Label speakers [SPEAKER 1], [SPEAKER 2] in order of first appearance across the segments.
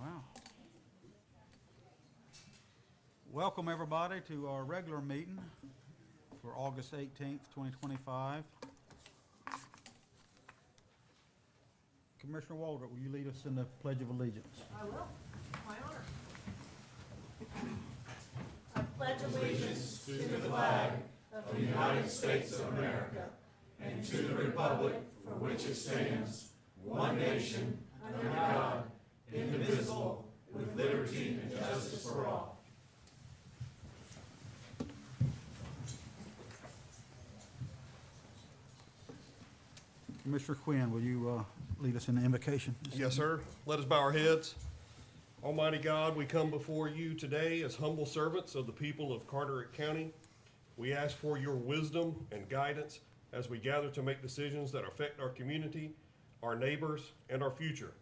[SPEAKER 1] Wow. Welcome, everybody, to our regular meeting for August 18th, 2025. Commissioner Waldrop, will you lead us in the Pledge of Allegiance?
[SPEAKER 2] I will. My honor. I pledge allegiance to the flag of the United States of America and to the republic for which it stands, one nation, under God, indivisible, with liberty and justice for all.
[SPEAKER 1] Commissioner Quinn, will you lead us in the invocation?
[SPEAKER 3] Yes, sir. Let us bow our heads. Almighty God, we come before you today as humble servants of the people of Carteret County. We ask for your wisdom and guidance as we gather to make decisions that affect our community, our neighbors, and our future.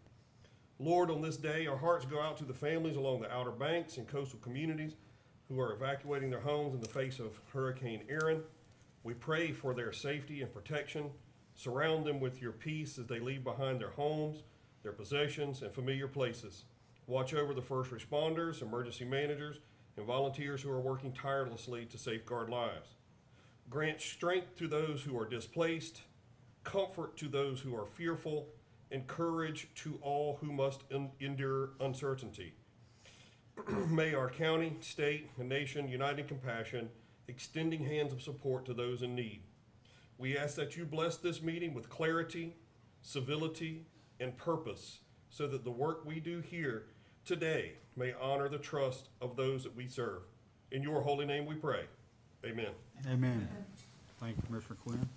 [SPEAKER 3] Lord, on this day, our hearts go out to the families along the Outer Banks and coastal communities who are evacuating their homes in the face of Hurricane Erin. We pray for their safety and protection. Surround them with your peace as they leave behind their homes, their possessions, and familiar places. Watch over the first responders, emergency managers, and volunteers who are working tirelessly to safeguard lives. Grant strength to those who are displaced, comfort to those who are fearful, and courage to all who must endure uncertainty. May our county, state, and nation unite in compassion, extending hands of support to those in need. We ask that you bless this meeting with clarity, civility, and purpose so that the work we do here today may honor the trust of those that we serve. In your holy name we pray. Amen.
[SPEAKER 1] Amen. Thank you, Commissioner Quinn.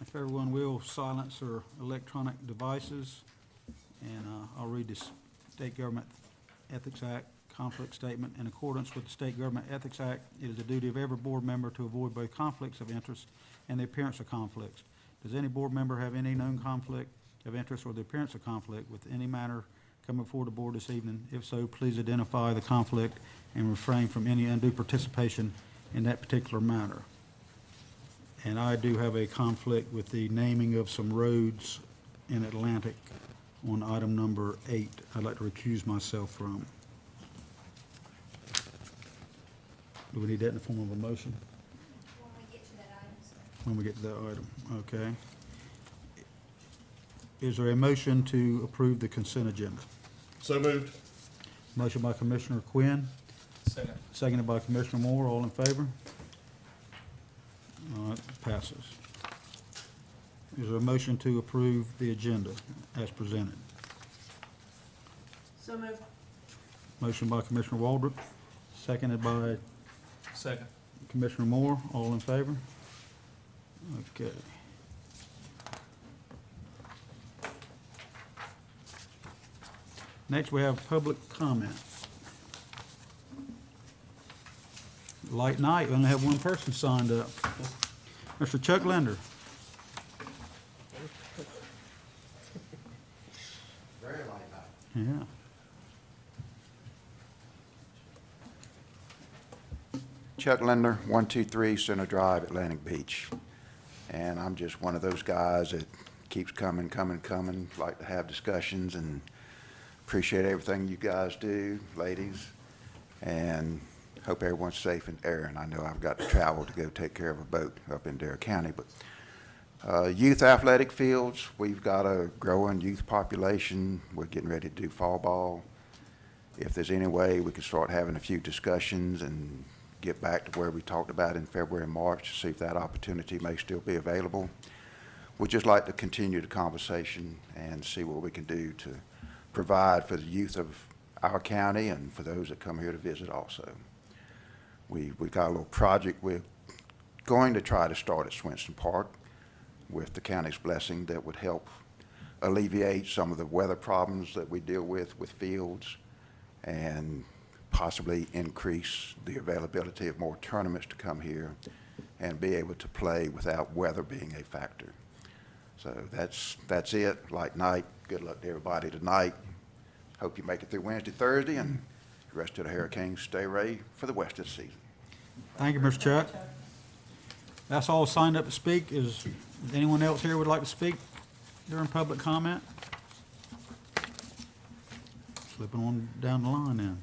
[SPEAKER 1] If everyone will silence their electronic devices, and I'll read the State Government Ethics Act conflict statement. In accordance with the State Government Ethics Act, it is the duty of every board member to avoid both conflicts of interest and the appearance of conflicts. Does any board member have any known conflict of interest or the appearance of conflict with any matter coming before the board this evening? If so, please identify the conflict and refrain from any undue participation in that particular matter. And I do have a conflict with the naming of some roads in Atlantic on item number 8. I'd like to recuse myself from. Do we need that in the form of a motion?
[SPEAKER 4] When we get to that item, sir.
[SPEAKER 1] When we get to that item, okay. Is there a motion to approve the consent agenda?
[SPEAKER 3] So moved.
[SPEAKER 1] Motion by Commissioner Quinn,
[SPEAKER 5] Second.
[SPEAKER 1] seconded by Commissioner Moore. All in favor? Passes. Is there a motion to approve the agenda as presented?
[SPEAKER 2] So moved.
[SPEAKER 1] Motion by Commissioner Waldrop, seconded by
[SPEAKER 5] Second.
[SPEAKER 1] Commissioner Moore. All in favor? Okay. Next, we have public comment. Light night, we only have one person signed up. Mr. Chuck Linder.
[SPEAKER 6] Very light night.
[SPEAKER 1] Yeah.
[SPEAKER 6] Chuck Linder, 123 Center Drive, Atlantic Beach. And I'm just one of those guys that keeps coming, like to have discussions, and appreciate everything you guys do, ladies. And hope everyone's safe in Erin. I know I've got to travel to go take care of a boat up in Dare County. But youth athletic fields, we've got a growing youth population. We're getting ready to do fall ball. If there's any way we could start having a few discussions and get back to where we talked about in February and March to see if that opportunity may still be available. We'd just like to continue the conversation and see what we can do to provide for the youth of our county and for those that come here to visit also. We got a little project we're going to try to start at Swinston Park with the county's blessing that would help alleviate some of the weather problems that we deal with fields and possibly increase the availability of more tournaments to come here and be able to play without weather being a factor. So that's it. Light night. Good luck to everybody tonight. Hope you make it through Wednesday, Thursday, and the rest of the Hurricanes stay ready for the rest of the season.
[SPEAKER 1] Thank you, Mr. Chuck. That's all signed up to speak. Is anyone else here would like to speak during public comment? Slipping on down the line then.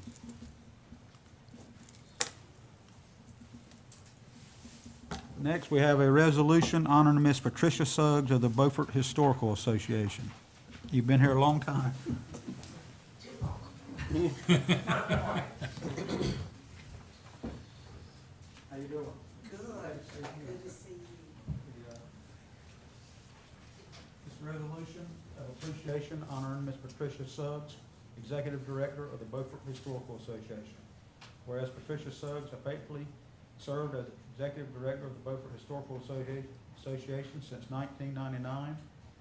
[SPEAKER 1] Next, we have a resolution honoring Miss Patricia Suggs of the Beaufort Historical Association. You've been here a long time. How you doing?
[SPEAKER 7] Good to see you.
[SPEAKER 1] This resolution of appreciation honoring Miss Patricia Suggs, Executive Director of the Beaufort Historical Association. Whereas Patricia Suggs has faithfully served as Executive Director of the Beaufort Historical Association since 1999,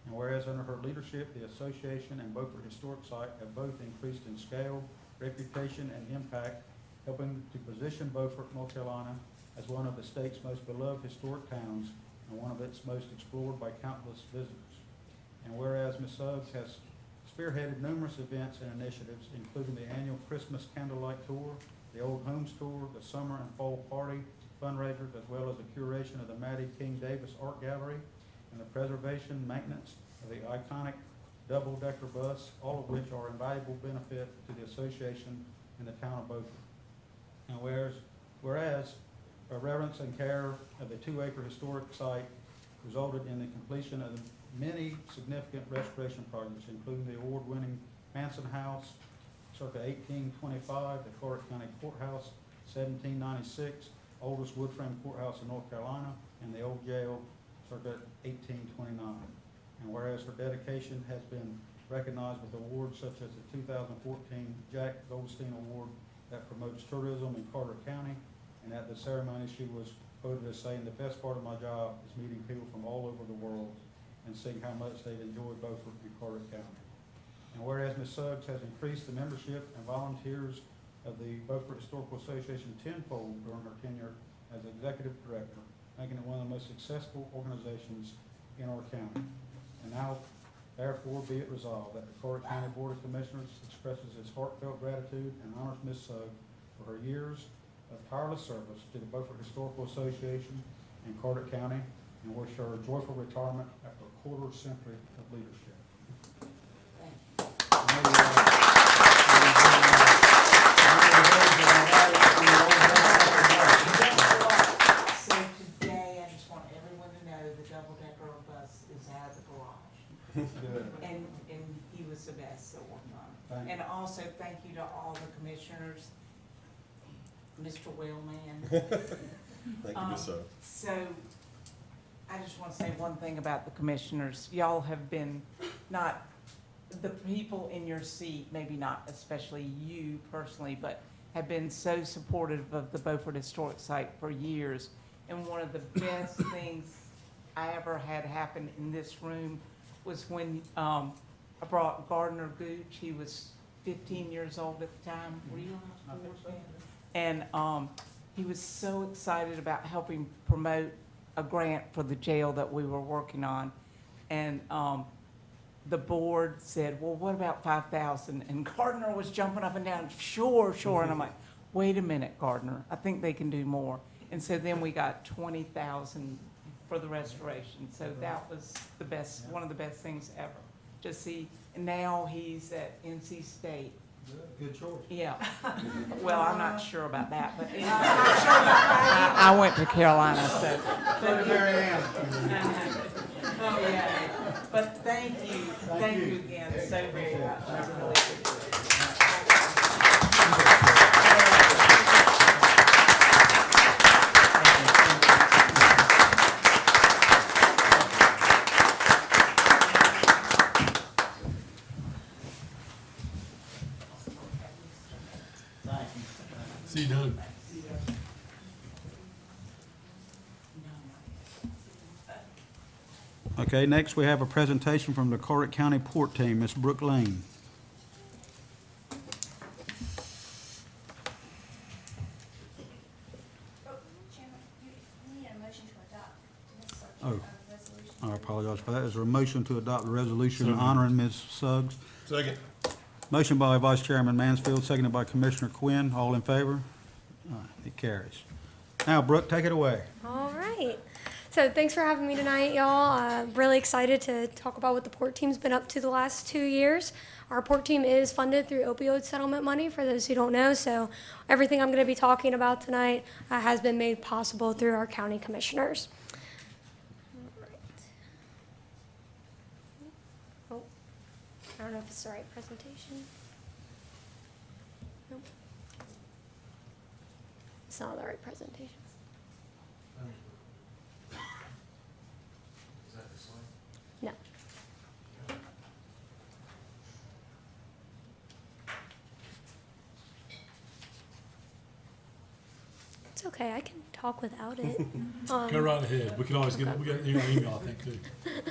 [SPEAKER 1] and whereas under her leadership, the association and Beaufort Historic Site have both increased in scale, reputation, and impact, helping to position Beaufort, North Carolina as one of the state's most beloved historic towns and one of its most explored by countless visitors. And whereas Ms. Suggs has spearheaded numerous events and initiatives, including the annual Christmas Candlelight Tour, the Old Homes Tour, the Summer and Fall Party fundraisers, as well as the curation of the Maddie King Davis Art Gallery and the preservation and maintenance of the iconic double-decker bus, all of which are invaluable benefit to the association and the town of Beaufort. And whereas a reverence and care of the 2-acre historic site resulted in the completion of many significant restoration projects, including the award-winning Manson House, circa 1825, the Carteret County Courthouse, 1796, oldest wood frame courthouse in North Carolina, and the old jail, circa 1829. And whereas her dedication has been recognized with awards such as the 2014 Jack Goldstein Award that promotes tourism in Carteret County, and at the ceremony she was quoted as saying, "The best part of my job is meeting people from all over the world and seeing how much they've enjoyed Beaufort and Carteret County." And whereas Ms. Suggs has increased the membership and volunteers of the Beaufort Historical Association tenfold during her tenure as Executive Director, making it one of the most successful organizations in our county. And now, therefore, be it resolved that the Carteret County Board of Commissioners expresses its heartfelt gratitude and honors Ms. Suggs for her years of tireless service to the Beaufort Historical Association and Carteret County, and wish her a joyful retirement after a quarter century of leadership.
[SPEAKER 7] So today, I just want everyone to know the double-decker bus is out of the garage.
[SPEAKER 1] Good.
[SPEAKER 7] And he was the best, so well
[SPEAKER 1] Thank
[SPEAKER 7] done.
[SPEAKER 1] you.
[SPEAKER 7] And also, thank you to all the commissioners, Mr. Wellman.
[SPEAKER 3] Thank you, Ms. Suggs.
[SPEAKER 7] So, I just want to say one thing about the commissioners. Y'all have been, not the people in your seat, maybe not especially you personally, but have been so supportive of the Beaufort Historic Site for years. And one of the best things I ever had happen in this room was when I brought Gardner Gooch. He was 15 years old at the time. Were you on the board then? And he was so excited about helping promote a grant for the jail that we were working on. And the board said, well, what about 5,000? And Gardner was jumping up and down, sure, sure. And I'm like, wait a minute, Gardner, I think they can do more. And so then we got 20,000 for the restoration. So that was the best, one of the best things ever. Just see, and now he's at NC State.
[SPEAKER 1] Good choice.
[SPEAKER 7] Yeah. Well, I'm not sure about that, but anyway. I went to Carolina, so.
[SPEAKER 1] So did Mary Ann.
[SPEAKER 7] Oh, yeah. But thank you again so very much. I really appreciate it.
[SPEAKER 5] See you, Doug.
[SPEAKER 1] Okay, next we have a presentation from the Carteret County Port Team, Ms. Brooke Lane.
[SPEAKER 4] Chairman, you need a motion to adopt this
[SPEAKER 1] Oh.
[SPEAKER 4] resolution.
[SPEAKER 1] I apologize for that. Is there a motion to adopt the resolution
[SPEAKER 5] So moved.
[SPEAKER 1] honoring Ms. Suggs?
[SPEAKER 3] Second.
[SPEAKER 1] Motion by Vice Chairman Mansfield, seconded by Commissioner Quinn. All in favor? It carries. Now, Brooke, take it away.
[SPEAKER 8] All right. So thanks for having me tonight, y'all. Really excited to talk about what the PORT team's been up to the last 2 years. Our PORT team is funded through opioid settlement money, for those who don't know. So everything I'm going to be talking about tonight has been made possible through our county commissioners. Oh, I don't know if it's the right presentation. Nope. It's not the right presentation. No. It's okay, I can talk without it.
[SPEAKER 5] Go right ahead. We can always get, we got your email, I think, too,
[SPEAKER 4] They have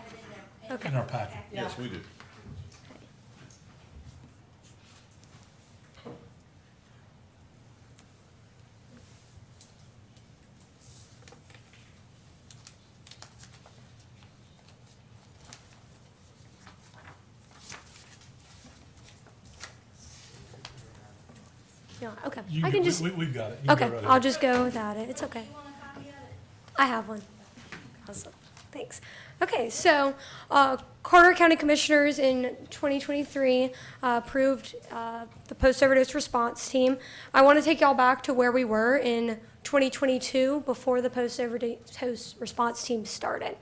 [SPEAKER 4] it in their.
[SPEAKER 8] Okay.
[SPEAKER 5] in our packet.
[SPEAKER 3] Yes, we do.
[SPEAKER 8] Yeah, okay,
[SPEAKER 5] You
[SPEAKER 8] I can just,
[SPEAKER 5] We've got it. You can
[SPEAKER 8] okay,
[SPEAKER 5] go right
[SPEAKER 8] I'll
[SPEAKER 5] ahead.
[SPEAKER 8] just go without it, it's okay.
[SPEAKER 4] You want a copy of it?
[SPEAKER 8] I have one. Awesome. Thanks. Okay, so Carteret County Commissioners in 2023 approved the post-overdose response team. I want to take y'all back to where we were in 2022 before the post-overdose response team started.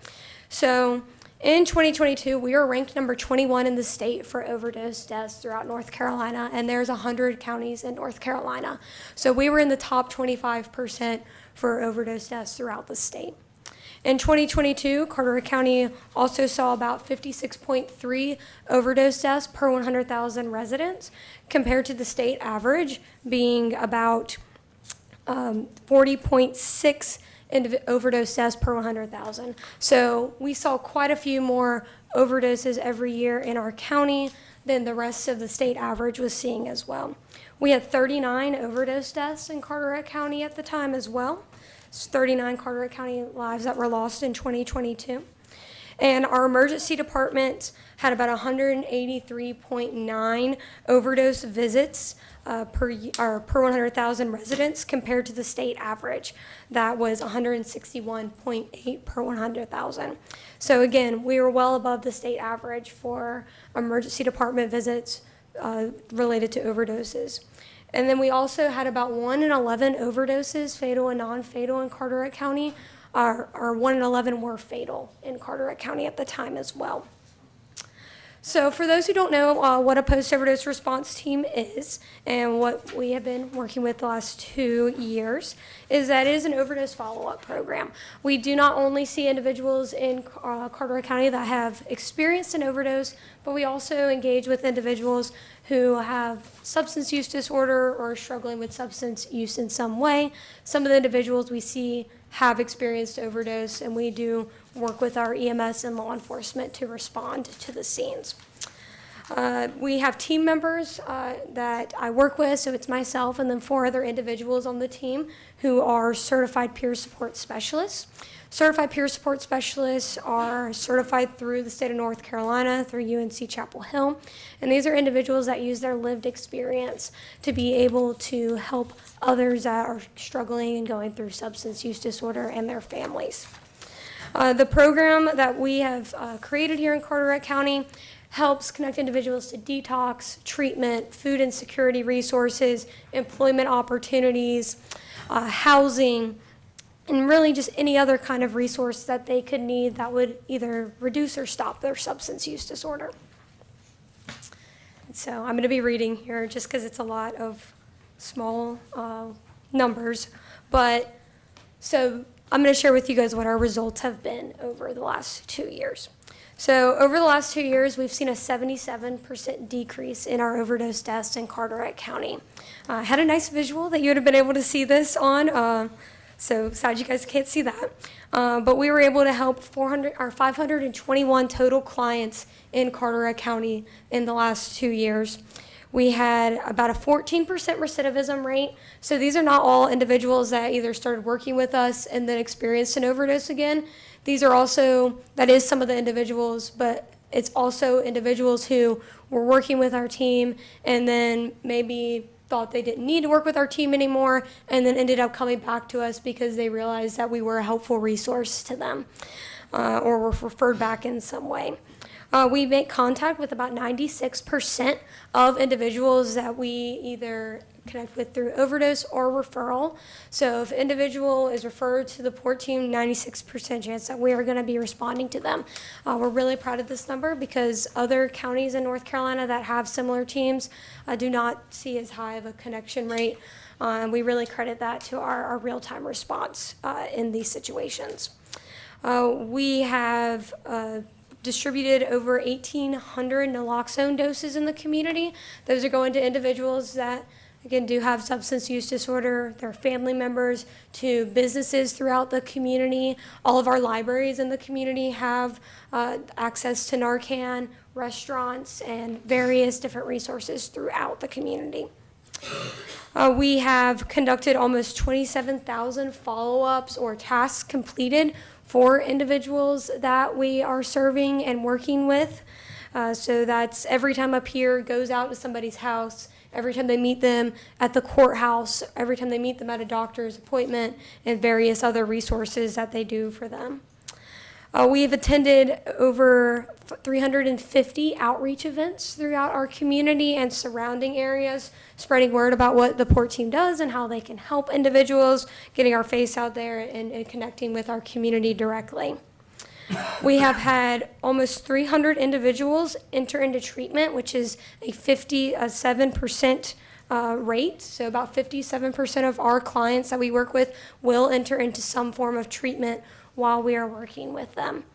[SPEAKER 8] So in 2022, we were ranked number 21 in the state for overdose deaths throughout North Carolina, and there's 100 counties in North Carolina. So we were in the top 25% for overdose deaths throughout the state. In 2022, Carteret County also saw about 56.3 overdose deaths per 100,000 residents, compared to the state average being about 40.6 overdose deaths per 100,000. So we saw quite a few more overdoses every year in our county than the rest of the state average was seeing as well. We had 39 overdose deaths in Carteret County at the time as well. 39 Carteret County lives that were lost in 2022. And our emergency department had about 183.9 overdose visits per 100,000 residents, compared to the state average. That was 161.8 per 100,000. So again, we were well above the state average for emergency department visits related to overdoses. And then we also had about 1 in 11 overdoses, fatal and non-fatal, in Carteret County. Our 1 in 11 were fatal in Carteret County at the time as well. So for those who don't know what a post-overdose response team is, and what we have been working with the last 2 years, is that it is an overdose follow-up program. We do not only see individuals in Carteret County that have experienced an overdose, but we also engage with individuals who have substance use disorder or are struggling with substance use in some way. Some of the individuals we see have experienced overdose, and we do work with our EMS and law enforcement to respond to the scenes. We have team members that I work with, so it's myself and then 4 other individuals on the team who are certified peer support specialists. Certified peer support specialists are certified through the state of North Carolina, through UNC Chapel Hill, and these are individuals that use their lived experience to be able to help others that are struggling and going through substance use disorder and their families. The program that we have created here in Carteret County helps connect individuals to detox, treatment, food insecurity resources, employment opportunities, housing, and really just any other kind of resource that they could need that would either reduce or stop their substance use disorder. And so I'm going to be reading here just because it's a lot of small numbers, but so I'm going to share with you guys what our results have been over the last 2 years. So over the last 2 years, we've seen a 77% decrease in our overdose deaths in Carteret County. I had a nice visual that you would have been able to see this on, so sad you guys can't see that. But we were able to help 521 total clients in Carteret County in the last 2 years. We had about a 14% recidivism rate. So these are not all individuals that either started working with us and then experienced an overdose again. These are also, that is some of the individuals, but it's also individuals who were working with our team and then maybe thought they didn't need to work with our team anymore, and then ended up coming back to us because they realized that we were a helpful resource to them, or were referred back in some way. We make contact with about 96% of individuals that we either connect with through overdose or referral. So if an individual is referred to the PORT team, 96% chance that we are going to be responding to them. We're really proud of this number because other counties in North Carolina that have similar teams do not see as high of a connection rate. We really credit that to our real-time response in these situations. We have distributed over 1,800 naloxone doses in the community. Those are going to individuals that, again, do have substance use disorder, their family members, to businesses throughout the community. All of our libraries in the community have access to Narcan, restaurants, and various different resources throughout the community. We have conducted almost 27,000 follow-ups or tasks completed for individuals that we are serving and working with. So that's every time a peer goes out to somebody's house, every time they meet them at the courthouse, every time they meet them at a doctor's appointment, and various other resources that they do for them. We've attended over 350 outreach events throughout our community and surrounding areas, spreading word about what the PORT team does and how they can help individuals, getting our face out there and connecting with our community directly. We have had almost 300 individuals enter into treatment, which is a 57% rate. So about 57% of our clients that we work with will enter into some form of treatment while we are working with them.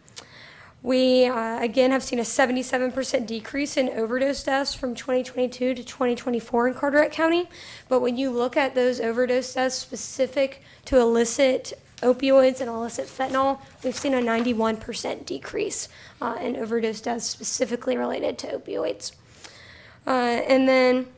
[SPEAKER 8] We, again, have seen a 77% decrease in overdose deaths from 2022 to 2024 in Carteret County. But when you look at those overdose deaths specific to illicit opioids and illicit fentanyl, we've seen a 91% decrease in overdose deaths specifically related to opioids. And then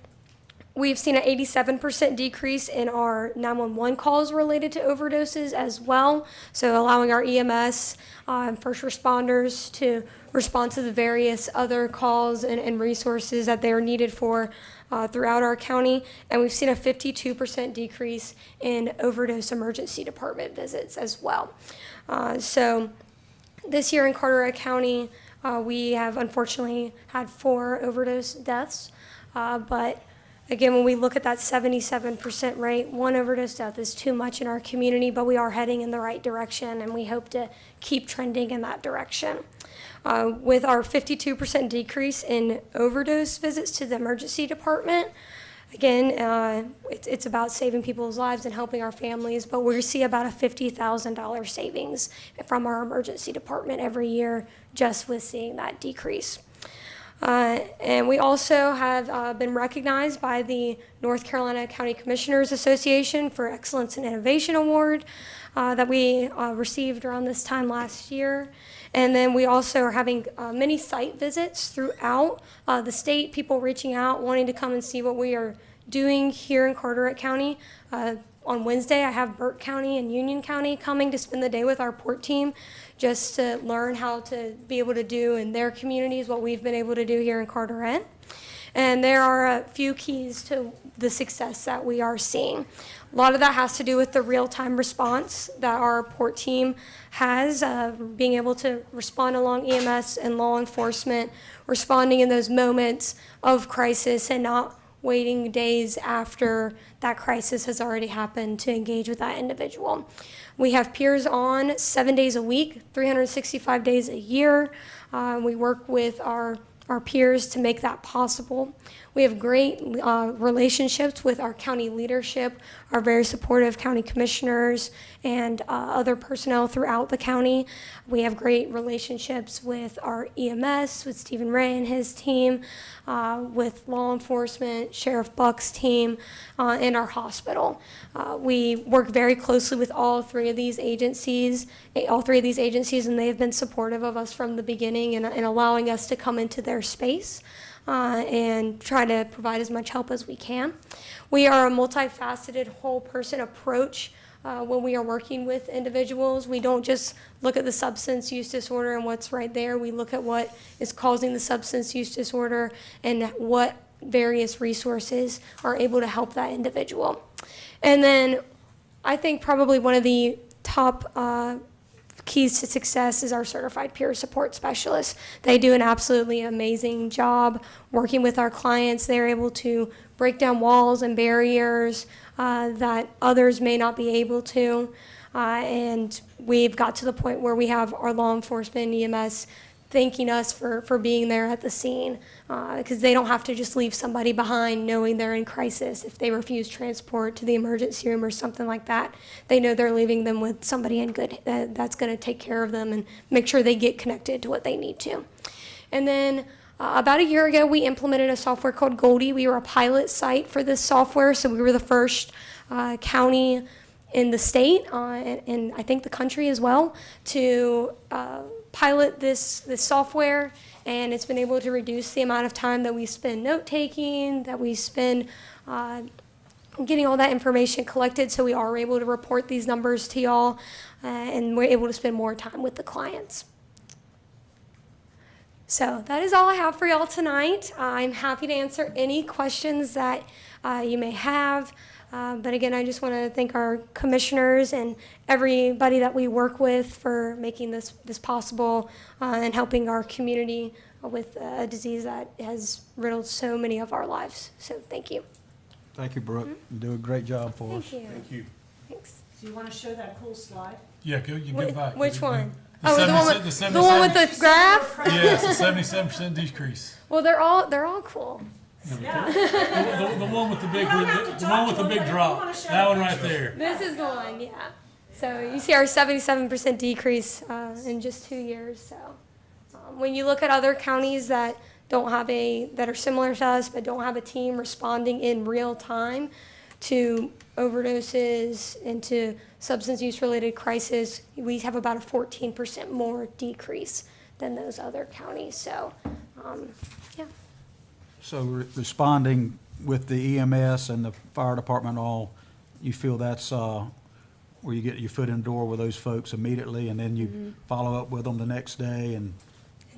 [SPEAKER 8] we've seen an 87% decrease in our 911 calls related to overdoses as well. So allowing our EMS and first responders to respond to the various other calls and resources that they are needed for throughout our county. And we've seen a 52% decrease in overdose emergency department visits as well. So this year in Carteret County, we have unfortunately had 4 overdose deaths, but again, when we look at that 77% rate, 1 overdose death is too much in our community, but we are heading in the right direction, and we hope to keep trending in that direction. With our 52% decrease in overdose visits to the emergency department, again, it's about saving people's lives and helping our families, but we see about a $50,000 savings from our emergency department every year just with seeing that decrease. And we also have been recognized by the North Carolina County Commissioners Association for Excellence in Innovation Award that we received around this time last year. And then we also are having many site visits throughout the state, people reaching out, wanting to come and see what we are doing here in Carteret County. On Wednesday, I have Burke County and Union County coming to spend the day with our PORT team just to learn how to be able to do in their communities what we've been able to do here in Carteret. And there are a few keys to the success that we are seeing. A lot of that has to do with the real-time response that our PORT team has, being able to respond along EMS and law enforcement, responding in those moments of crisis and not waiting days after that crisis has already happened to engage with that individual. We have peers on 7 days a week, 365 days a year. We work with our peers to make that possible. We have great relationships with our county leadership, our very supportive county commissioners, and other personnel throughout the county. We have great relationships with our EMS, with Stephen Ray and his team, with law enforcement, Sheriff Buck's team, and our hospital. We work very closely with all three of these agencies, and they have been supportive of us from the beginning and allowing us to come into their space and try to provide as much help as we can. We are a multifaceted whole person approach when we are working with individuals. We don't just look at the substance use disorder and what's right there. We look at what is causing the substance use disorder and what various resources are able to help that individual. And then I think probably one of the top keys to success is our certified peer support specialists. They do an absolutely amazing job working with our clients. They're able to break down walls and barriers that others may not be able to. And we've got to the point where we have our law enforcement and EMS thanking us for being there at the scene, because they don't have to just leave somebody behind knowing they're in crisis. If they refuse transport to the emergency room or something like that, they know they're leaving them with somebody in good that's going to take care of them and make sure they get connected to what they need to. And then about a year ago, we implemented a software called Goldie. We were a pilot site for this software, so we were the first county in the state, and I think the country as well, to pilot this software, and it's been able to reduce the amount of time that we spend note-taking, that we spend getting all that information collected, so we are able to report these numbers to y'all, and we're able to spend more time with the clients. So that is all I have for y'all tonight. I'm happy to answer any questions that you may have. But again, I just want to thank our commissioners and everybody that we work with for making this possible and helping our community with a disease that has riddled so many of our lives. So thank you.
[SPEAKER 1] Thank you, Brooke. You do a great job for us.
[SPEAKER 8] Thank you.
[SPEAKER 3] Thank you.
[SPEAKER 8] Thanks.
[SPEAKER 2] Do you want to show that cool slide?
[SPEAKER 5] Yeah, go, you can go back.
[SPEAKER 8] Which one?
[SPEAKER 5] The
[SPEAKER 8] Oh, the one
[SPEAKER 5] 77
[SPEAKER 8] with
[SPEAKER 5] the
[SPEAKER 8] the one with
[SPEAKER 5] 77
[SPEAKER 8] the graph?
[SPEAKER 5] Yes, the 77% decrease.
[SPEAKER 8] Well, they're all cool.
[SPEAKER 2] Yeah.
[SPEAKER 5] The one with the big,
[SPEAKER 2] You don't have to
[SPEAKER 5] the
[SPEAKER 2] talk
[SPEAKER 5] one with
[SPEAKER 2] to
[SPEAKER 5] the
[SPEAKER 2] them,
[SPEAKER 5] big
[SPEAKER 2] but if you
[SPEAKER 5] drop.
[SPEAKER 2] wanna show
[SPEAKER 5] That
[SPEAKER 2] the
[SPEAKER 5] one right
[SPEAKER 2] picture.
[SPEAKER 5] there.
[SPEAKER 8] This is the one, yeah. So you see our 77% decrease in just 2 years. So when you look at other counties that that are similar to us but don't have a team responding in real time to overdoses and to substance use related crisis, we have about a 14% more decrease than those other counties. So yeah.
[SPEAKER 1] So responding with the EMS and the fire department, you feel that's where you get your foot in the door with those folks immediately, and then you follow up with them the next day and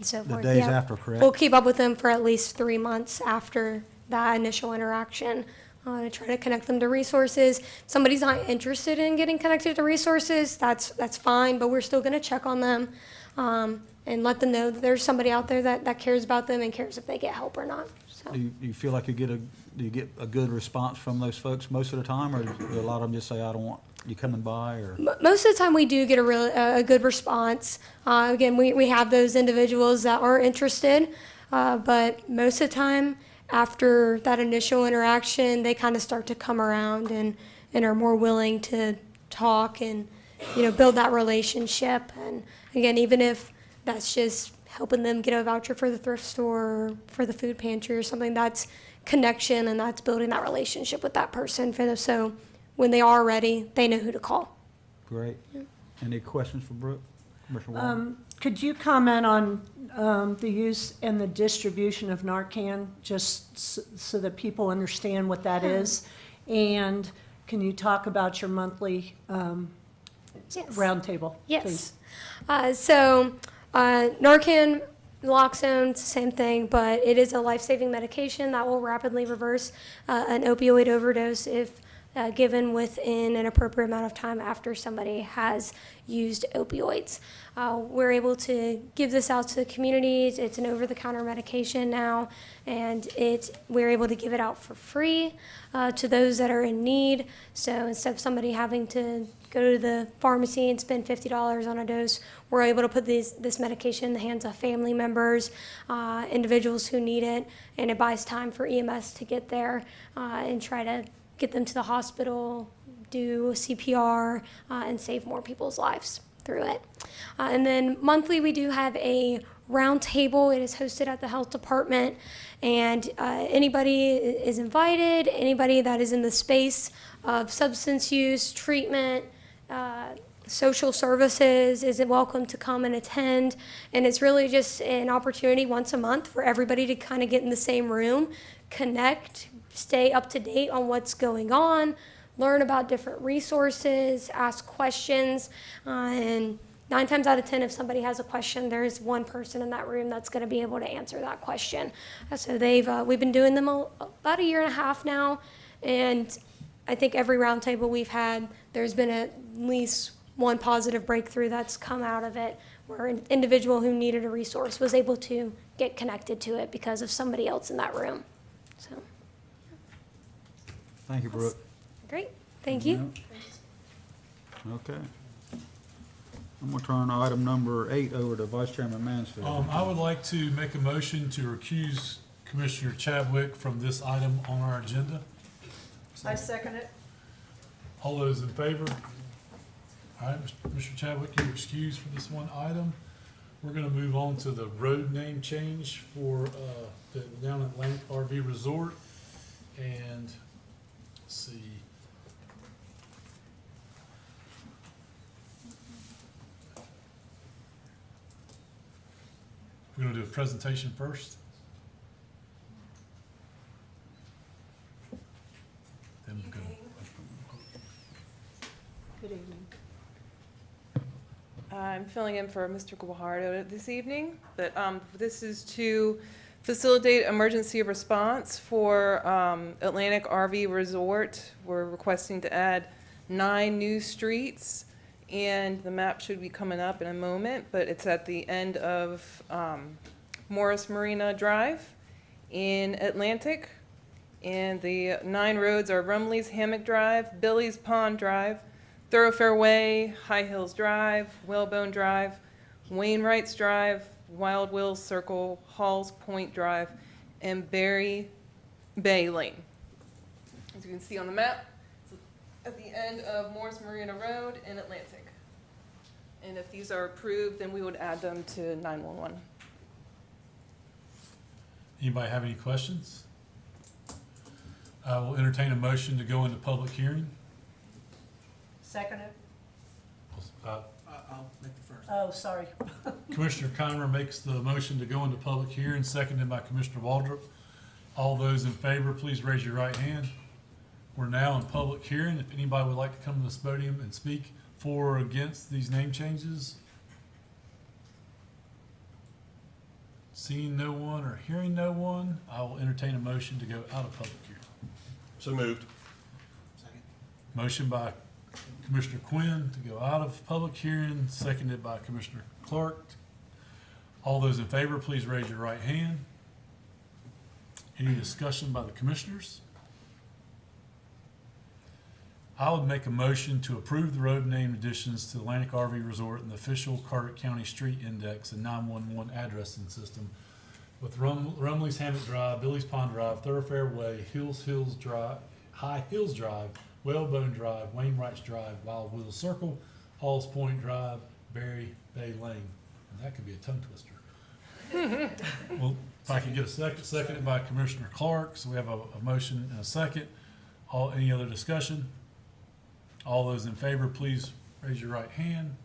[SPEAKER 8] So
[SPEAKER 1] the
[SPEAKER 8] forth.
[SPEAKER 1] days
[SPEAKER 8] Yep.
[SPEAKER 1] after, correct?
[SPEAKER 8] We'll keep up with them for at least 3 months after that initial interaction to try to connect them to resources. Somebody's not interested in getting connected to resources, that's fine, but we're still going to check on them and let them know that there's somebody out there that cares about them and cares if they get help or not. So.
[SPEAKER 1] Do you feel like do you get a good response from those folks most of the time, or do a lot of them just say, I don't want you coming by, or?
[SPEAKER 8] Most of the time, we do get a good response. Again, we have those individuals that are interested, but most of the time, after that initial interaction, they kind of start to come around and are more willing to talk and build that relationship. And again, even if that's just helping them get a voucher for the thrift store or for the food pantry or something, that's connection and that's building that relationship with that person so when they are ready, they know who to call.
[SPEAKER 1] Great. Any questions for Brooke? Commissioner Warren?
[SPEAKER 2] Could you comment on the use and the distribution of Narcan, just so that people understand what that is? And can you talk about your monthly
[SPEAKER 8] Yes.
[SPEAKER 2] roundtable,
[SPEAKER 8] Yes.
[SPEAKER 2] please?
[SPEAKER 8] Narcan, naloxone, it's the same thing, but it is a life-saving medication that will rapidly reverse an opioid overdose if given within an appropriate amount of time after somebody has used opioids. We're able to give this out to the communities. It's an over-the-counter medication now, and we're able to give it out for free to those that are in need. So instead of somebody having to go to the pharmacy and spend $50 on a dose, we're able to put this medication in the hands of family members, individuals who need it, and it buys time for EMS to get there and try to get them to the hospital, do CPR, and save more people's lives through it. And then monthly, we do have a round table. It is hosted at the health department, and anybody is invited. Anybody that is in the space of substance use, treatment, social services is welcome to come and attend. And it's really just an opportunity once a month for everybody to kind of get in the same room, connect, stay up to date on what's going on, learn about different resources, ask questions, and 9 times out of 10, if somebody has a question, there is one person in that room that's going to be able to answer that question. So we've been doing them about a year and a half now, and I think every roundtable we've had, there's been at least one positive breakthrough that's come out of it, where an individual who needed a resource was able to get connected to it because of somebody else in that room. So,
[SPEAKER 1] Thank you, Brooke.
[SPEAKER 8] great, thank you.
[SPEAKER 1] Okay. I'm gonna turn item number 8 over to Vice Chairman Mansfield.
[SPEAKER 5] I would like to make a motion to recuse Commissioner Chadwick from this item on our agenda.
[SPEAKER 2] I second it.
[SPEAKER 5] All those in favor? All right, Mr. Chadwick, you're excused for this one item. We're gonna move on to the road name change for, the down at Atlantic RV Resort. And, let's see. We're gonna do a presentation first. Then we'll go.
[SPEAKER 9] Good evening. I'm filling in for Mr. Guajardo this evening, but this is to facilitate emergency response for Atlantic RV Resort. We're requesting to add 9 new streets, and the map should be coming up in a moment, but it's at the end of Morris Marina Drive in Atlantic. And the 9 roads are Rumley's Hammock Drive, Billy's Pond Drive, Thoroughfare Way, High Hills Drive, Whalebone Drive, Wainwright's Drive, Wild Will's Circle, Halls Point Drive, and Berry Bay Lane. As you can see on the map, it's at the end of Morris Marina Road in Atlantic. And if these are approved, then we would add them to 911.
[SPEAKER 5] Anybody have any questions? I will entertain a motion to go into public hearing.
[SPEAKER 2] Second it.
[SPEAKER 5] I'll make the first.
[SPEAKER 2] Oh, sorry.
[SPEAKER 5] Commissioner Conner makes the motion to go into public hearing, seconded by Commissioner Waldrop. All those in favor, please raise your right hand. We're now in public hearing. If anybody would like to come to this podium and speak for or against these name changes. Seeing no one or hearing no one, I will entertain a motion to go out of public hearing.
[SPEAKER 3] So moved.
[SPEAKER 5] Motion by Commissioner Quinn to go out of public hearing, seconded by Commissioner Clark. All those in favor, please raise your right hand. Any discussion by the commissioners? I would make a motion to approve the road name additions to Atlantic RV Resort and the official Carteret County Street Index and 911 addressing system with Rumley's Hammock Drive, Billy's Pond Drive, Thoroughfare Way, Hills Drive, High Hills Drive, Whalebone Drive, Wainwright's Drive, Wild Will Circle, Halls Point Drive, Berry Bay Lane. And that could be a tongue twister. Well, if I can get a seconded by Commissioner Clark, so we have a motion and a second. Any other discussion? All those in favor, please raise your right hand.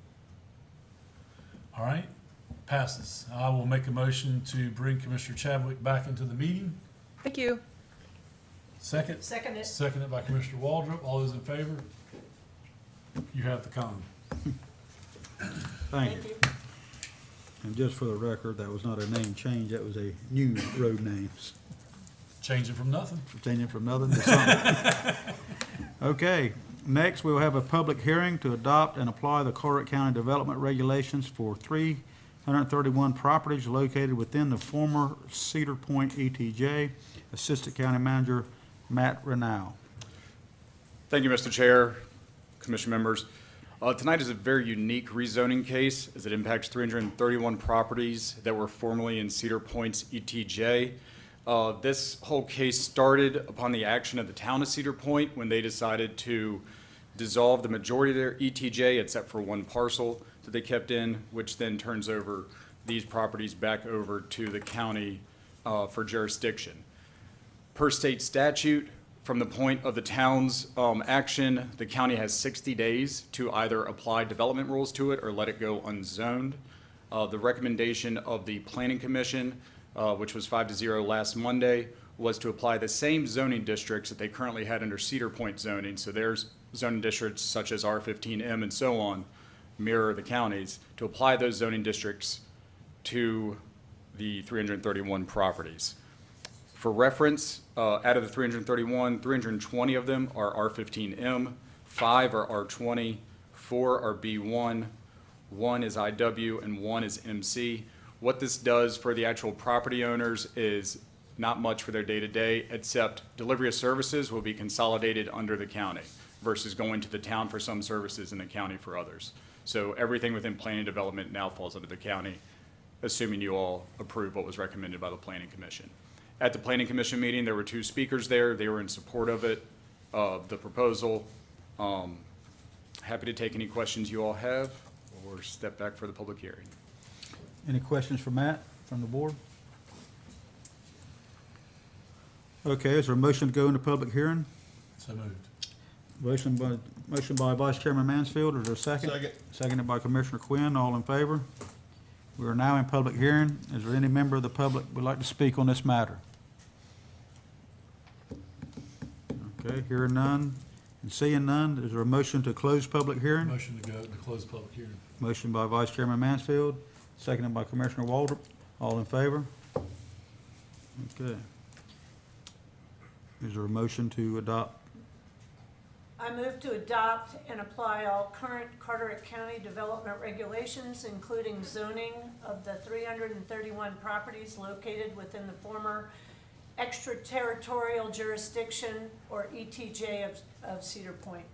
[SPEAKER 5] All right, passes. I will make a motion to bring Commissioner Chadwick back into the meeting.
[SPEAKER 9] Thank you.
[SPEAKER 5] Second?
[SPEAKER 2] Second it.
[SPEAKER 5] Seconded by Commissioner Waldrop. All those in favor? You have the comment.
[SPEAKER 1] Thank you. And just for the record, that was not a name change, that was a new road names.
[SPEAKER 5] Change it from nothing.
[SPEAKER 1] Changing from nothing to something. Okay, next we'll have a public hearing to adopt and apply the Carteret County Development Regulations for 331 properties located within the former Cedar Point ETJ. Assistant County Manager Matt Renow.
[SPEAKER 10] Thank you, Mr. Chair, Commission members. Tonight is a very unique rezoning case as it impacts 331 properties that were formerly in Cedar Point's ETJ. This whole case started upon the action of the town of Cedar Point when they decided to dissolve the majority of their ETJ except for one parcel that they kept in, which then turns over these properties back over to the county for jurisdiction. Per state statute, from the point of the town's action, the county has 60 days to either apply development rules to it or let it go unzoned. The recommendation of the Planning Commission, which was 5-0 last Monday, was to apply the same zoning districts that they currently had under Cedar Point zoning. So there's zoning districts such as R15M and so on, mirror the counties, to apply those zoning districts to the 331 properties. For reference, out of the 331, 320 of them are R15M, 5 are R20, 4 are B1, 1 is IW, and 1 is MC. What this does for the actual property owners is not much for their day-to-day, except delivery of services will be consolidated under the county versus going to the town for some services and the county for others. So everything within planning development now falls under the county, assuming you all approve what was recommended by the Planning Commission. At the Planning Commission meeting, there were 2 speakers there. They were in support of it, of the proposal. Happy to take any questions you all have or step back for the public hearing.
[SPEAKER 1] Any questions for Matt from the board? Okay, is there a motion to go into public hearing?
[SPEAKER 5] So moved.
[SPEAKER 1] Motion by Vice Chairman Mansfield, is there a second?
[SPEAKER 3] Second.
[SPEAKER 1] Seconded by Commissioner Quinn, all in favor? We are now in public hearing. Is there any member of the public who would like to speak on this matter? Okay, hearing none and seeing none, is there a motion to close public hearing?
[SPEAKER 5] Motion to go to close public hearing.
[SPEAKER 1] Motion by Vice Chairman Mansfield, seconded by Commissioner Waldrop, all in favor? Okay. Is there a motion to adopt?
[SPEAKER 2] I move to adopt and apply all current Carteret County development regulations, including zoning of the 331 properties located within the former extraterritorial jurisdiction, or ETJ, of Cedar Point.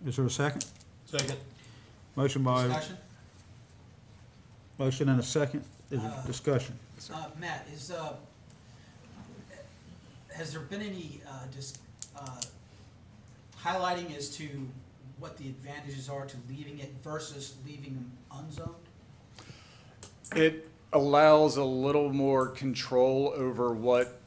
[SPEAKER 1] Is there a second?
[SPEAKER 3] Second.
[SPEAKER 1] Motion by,
[SPEAKER 11] Discussion?
[SPEAKER 1] motion and a second, is there discussion?
[SPEAKER 11] Matt, has there been any, highlighting as to what the advantages are to leaving it versus leaving them unzoned?
[SPEAKER 10] It allows a little more control over what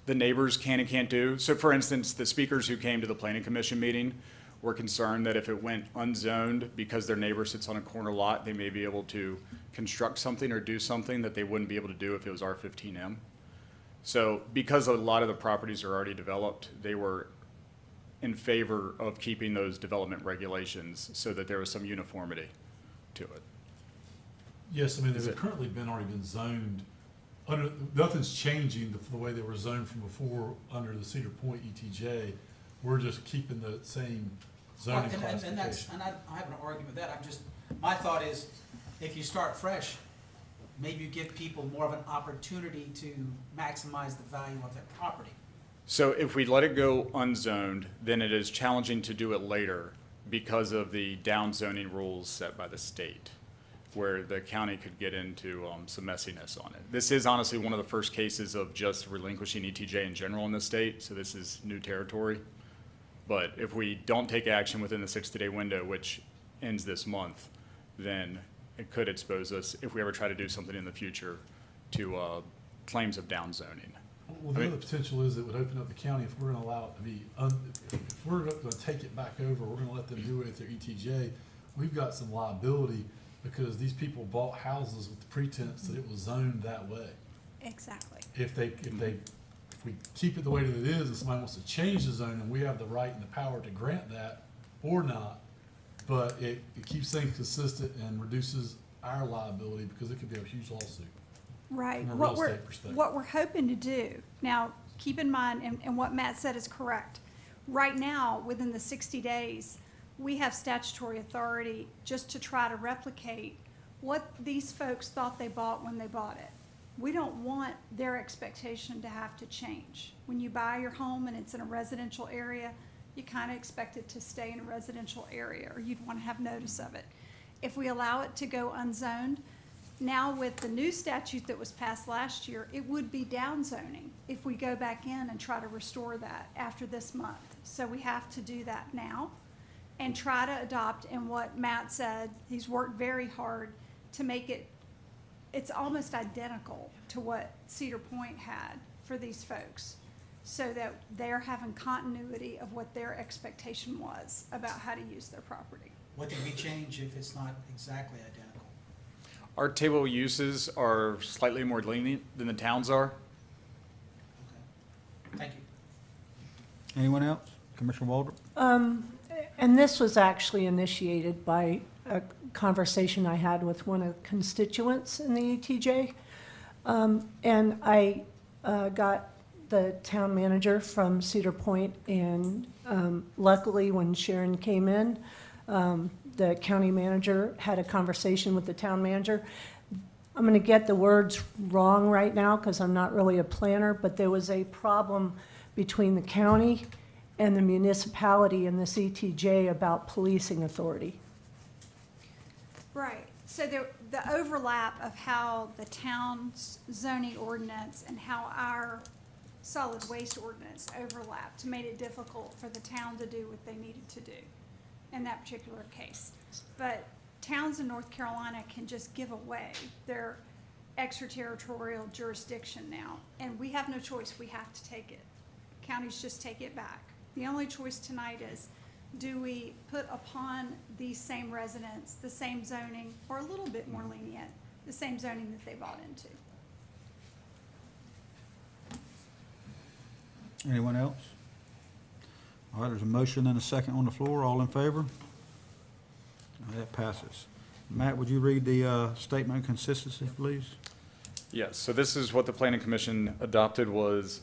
[SPEAKER 10] the neighbors can and can't do. So for instance, the speakers who came to the Planning Commission meeting were concerned that if it went unzoned, because their neighbor sits on a corner lot, they may be able to construct something or do something that they wouldn't be able to do if it was R15M. So because a lot of the properties are already developed, they were in favor of keeping those development regulations so that there was some uniformity to it.
[SPEAKER 5] Yes, I mean,
[SPEAKER 10] Is
[SPEAKER 5] they've
[SPEAKER 10] it-
[SPEAKER 5] currently already been zoned, nothing's changing the way they were zoned from before under the Cedar Point ETJ. We're just keeping the same zoning
[SPEAKER 11] And that's,
[SPEAKER 5] classification.
[SPEAKER 11] and I have an argument with that, my thought is, if you start fresh, maybe you give people more of an opportunity to maximize the value of their property.
[SPEAKER 10] So if we let it go unzoned, then it is challenging to do it later because of the downzoning rules set by the state, where the county could get into some messiness on it. This is honestly one of the first cases of just relinquishing ETJ in general in the state, so this is new territory. But if we don't take action within the 60-day window, which ends this month, then it could expose us, if we ever try to do something in the future, to claims of downzoning.
[SPEAKER 5] Well, the other potential is it would open up the county if we're gonna allow it to be, if we're gonna take it back over, we're gonna let them do it with their ETJ, we've got some liability because these people bought houses with the pretense that it was zoned that way.
[SPEAKER 4] Exactly.
[SPEAKER 5] If we keep it the way that it is and somebody wants to change the zone, and we have the right and the power to grant that or not, but it keeps things consistent and reduces our liability because it could be a huge lawsuit.
[SPEAKER 12] Right.
[SPEAKER 5] From a
[SPEAKER 12] What
[SPEAKER 5] real
[SPEAKER 12] we're,
[SPEAKER 5] estate perspective.
[SPEAKER 12] what we're hoping to do, now, keep in mind, and what Matt said is correct. Right now, within the 60 days, we have statutory authority just to try to replicate what these folks thought they bought when they bought it. We don't want their expectation to have to change. When you buy your home and it's in a residential area, you kind of expect it to stay in a residential area, or you'd want to have notice of it. If we allow it to go unzoned, now with the new statute that was passed last year, it would be downzoning if we go back in and try to restore that after this month. So we have to do that now and try to adopt, and what Matt said, he's worked very hard to make it, it's almost identical to what Cedar Point had for these folks, so that they're having continuity of what their expectation was about how to use their property.
[SPEAKER 11] What can we change if it's not exactly identical?
[SPEAKER 10] Our table of uses are slightly more lenient than the towns are.
[SPEAKER 11] Okay. Thank you.
[SPEAKER 1] Anyone else? Commissioner Waldrop?
[SPEAKER 13] And this was actually initiated by a conversation I had with one of the constituents in the ETJ. And I got the town manager from Cedar Point, and luckily, when Sharon came in, the county manager had a conversation with the town manager. I'm going to get the words wrong right now because I'm not really a planner, but there was a problem between the county and the municipality and the CTJ about policing authority.
[SPEAKER 12] Right, so the overlap of how the town's zoning ordinance and how our solid waste ordinance overlapped made it difficult for the town to do what they needed to do in that particular case. But towns in North Carolina can just give away their extraterritorial jurisdiction now, and we have no choice, we have to take it. Counties just take it back. The only choice tonight is, do we put upon these same residents the same zoning, or a little bit more lenient, the same zoning that they bought into?
[SPEAKER 1] Anyone else? All right, there's a motion and a second on the floor. All in favor? That passes. Matt, would you read the statement of consistency, please?
[SPEAKER 10] Yes, so this is what the Planning Commission adopted was,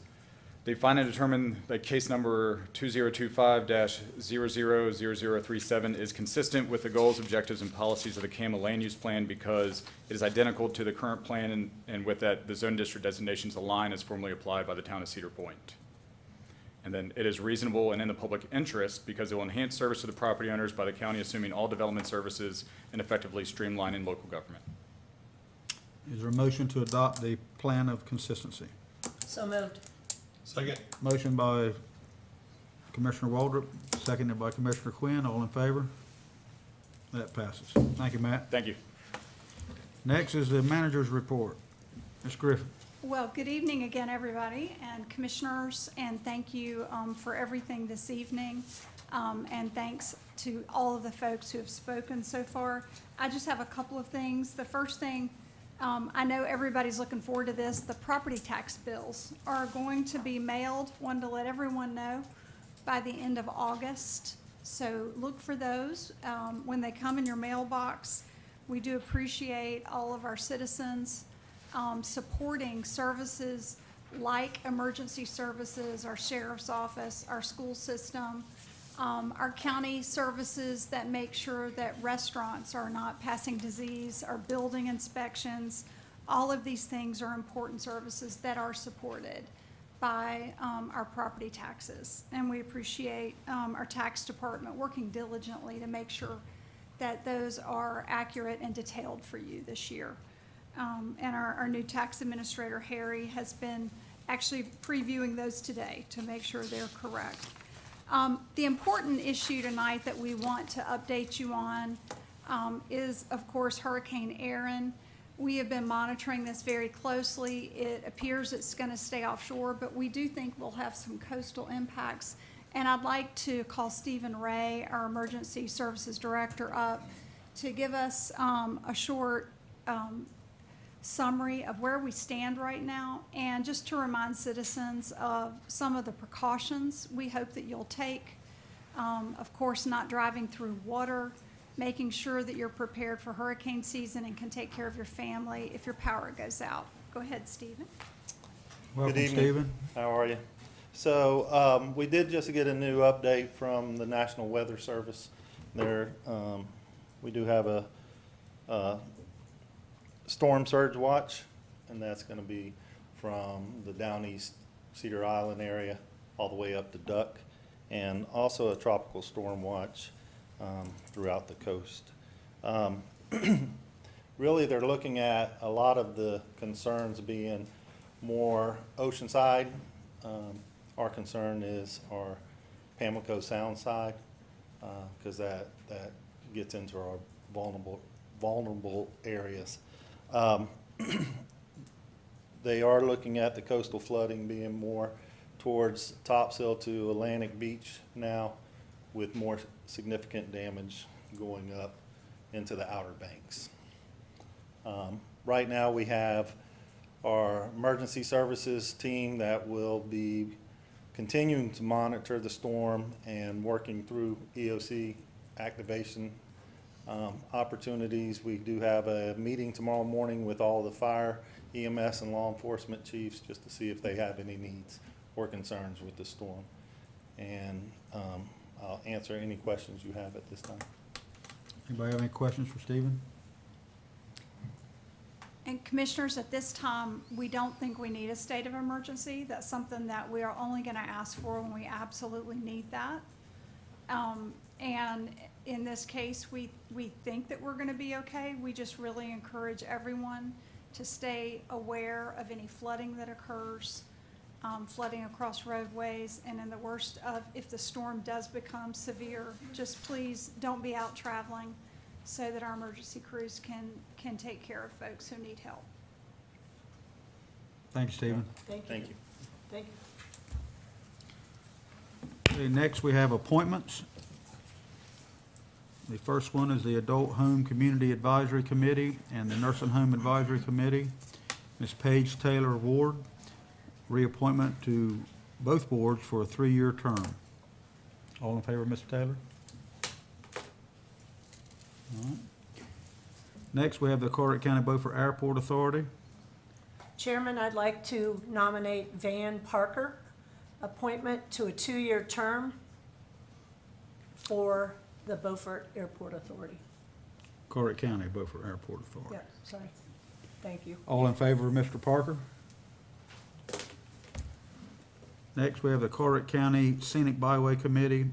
[SPEAKER 10] they find and determine that case number 2025-000037 is consistent with the goals, objectives, and policies of the CAMA Land Use Plan because it is identical to the current plan, and with that, the zone district designations align as formally applied by the town of Cedar Point. And then it is reasonable and in the public interest because it will enhance service to the property owners by the county assuming all development services and effectively streamlining local government.
[SPEAKER 1] Is there a motion to adopt the plan of consistency?
[SPEAKER 2] So moved.
[SPEAKER 3] Second.
[SPEAKER 1] Motion by Commissioner Waldrop, seconded by Commissioner Quinn. All in favor? That passes. Thank you, Matt.
[SPEAKER 10] Thank you.
[SPEAKER 1] Next is the manager's report. Ms. Griffin.
[SPEAKER 12] Well, good evening again, everybody, and commissioners, and thank you for everything this evening. And thanks to all of the folks who have spoken so far. I just have a couple of things. The first thing, I know everybody's looking forward to this. The property tax bills are going to be mailed, wanted to let everyone know, by the end of August. So look for those when they come in your mailbox. We do appreciate all of our citizens supporting services like emergency services, our sheriff's office, our school system, our county services that make sure that restaurants are not passing disease, our building inspections. All of these things are important services that are supported by our property taxes. And we appreciate our tax department working diligently to make sure that those are accurate and detailed for you this year. And our new tax administrator, Harry, has been actually previewing those today to make sure they're correct. The important issue tonight that we want to update you on is, of course, Hurricane Erin. We have been monitoring this very closely. It appears it's going to stay offshore, but we do think we'll have some coastal impacts. And I'd like to call Stephen Ray, our Emergency Services Director, up to give us a short summary of where we stand right now, and just to remind citizens of some of the precautions we hope that you'll take. Of course, not driving through water, making sure that you're prepared for hurricane season and can take care of your family if your power goes out. Go ahead, Stephen.
[SPEAKER 1] Welcome,
[SPEAKER 14] Good evening.
[SPEAKER 1] Stephen.
[SPEAKER 14] How are you? So we did just get a new update from the National Weather Service. There, we do have a storm surge watch, and that's going to be from the down east Cedar Island area all the way up to Duck, and also a tropical storm watch throughout the coast. Really, they're looking at a lot of the concerns being more oceanside. Our concern is our Pamlico Sound side, because that gets into our vulnerable areas. They are looking at the coastal flooding being more towards Topsail to Atlantic Beach now, with more significant damage going up into the Outer Banks. Right now we have our emergency services team that will be continuing to monitor the storm and working through EOC activation opportunities. We do have a meeting tomorrow morning with all the fire, EMS, and law enforcement chiefs just to see if they have any needs or concerns with the storm. And I'll answer any questions you have at this time.
[SPEAKER 1] Anybody have any questions for Stephen?
[SPEAKER 12] And Commissioners, at this time, we don't think we need a state of emergency. That's something that we are only going to ask for when we absolutely need that. And in this case, we think that we're going to be okay. We just really encourage everyone to stay aware of any flooding that occurs, flooding across roadways, and in the worst of, if the storm does become severe, just please don't be out traveling so that our emergency crews can take care of folks who need help.
[SPEAKER 1] Thank you, Stephen.
[SPEAKER 14] Thank you.
[SPEAKER 13] Thank you.
[SPEAKER 1] Okay, next we have appointments. The first one is the Adult Home Community Advisory Committee and the Nursing Home Advisory Committee. Ms. Paige Taylor Ward, reappointment to both boards for a 3-year term. All in favor, Mr. Taylor? All right. Next, we have the Carteret County Beaufort Airport Authority.
[SPEAKER 13] Chairman, I'd like to nominate Van Parker, appointment to a 2-year term for the Beaufort Airport Authority.
[SPEAKER 1] Carteret County Beaufort Airport Authority.
[SPEAKER 13] Yeah, sorry. Thank you.
[SPEAKER 1] All in favor of Mr. Parker? Next, we have the Carteret County Scenic Byway Committee.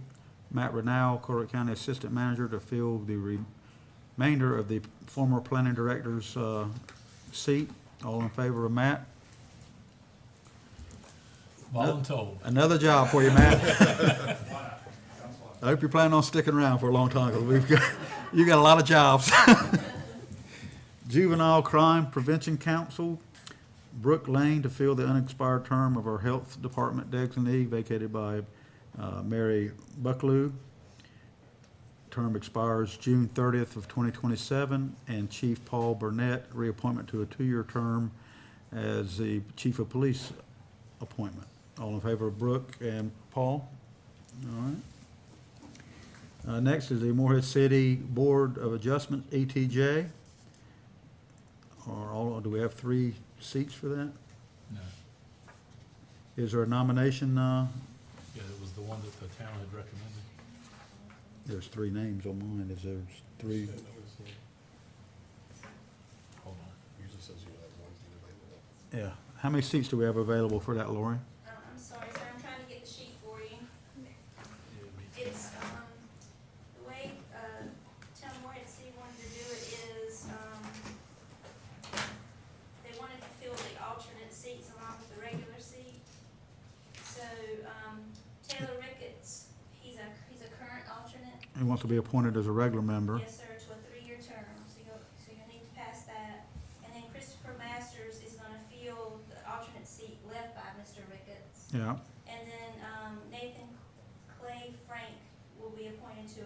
[SPEAKER 1] Matt Renow, Carteret County Assistant Manager, to fill the remainder of the former planning director's seat. All in favor of Matt?
[SPEAKER 5] Voluntold.
[SPEAKER 1] Another job for you, Matt. I hope you're planning on sticking around for a long time, because you got a lot of jobs. Juvenile Crime Prevention Council, Brooke Lane, to fill the unexpired term of our Health Department designee vacated by Mary Bucklew. Term expires June 30th of 2027. And Chief Paul Burnett, reappointment to a 2-year term as the Chief of Police appointment. All in favor of Brooke and Paul? All right. Next is the Morehead City Board of Adjustment, ETJ. Do we have 3 seats for that?
[SPEAKER 5] No.
[SPEAKER 1] Is there a nomination?
[SPEAKER 5] Yeah, it was the one that the town had recommended.
[SPEAKER 1] There's 3 names on mine. Is there 3?
[SPEAKER 5] Hold on.
[SPEAKER 3] Usually says you have one seat available.
[SPEAKER 1] Yeah. How many seats do we have available for that, Lori?
[SPEAKER 4] I'm sorry, sir, I'm trying to get the sheet for you. It's, the way, Town of Morehead City wanted to do it is, they wanted to fill the alternate seats along with the regular seat. So, Taylor Ricketts, he's a current alternate.
[SPEAKER 1] He wants to be appointed as a regular member.
[SPEAKER 4] Yes, sir, to a 3-year term, so you'll need to pass that. And then Christopher Masters is gonna fill the alternate seat left by Mr. Ricketts.
[SPEAKER 1] Yeah.
[SPEAKER 4] And then, Nathan Clay Frank will be appointed to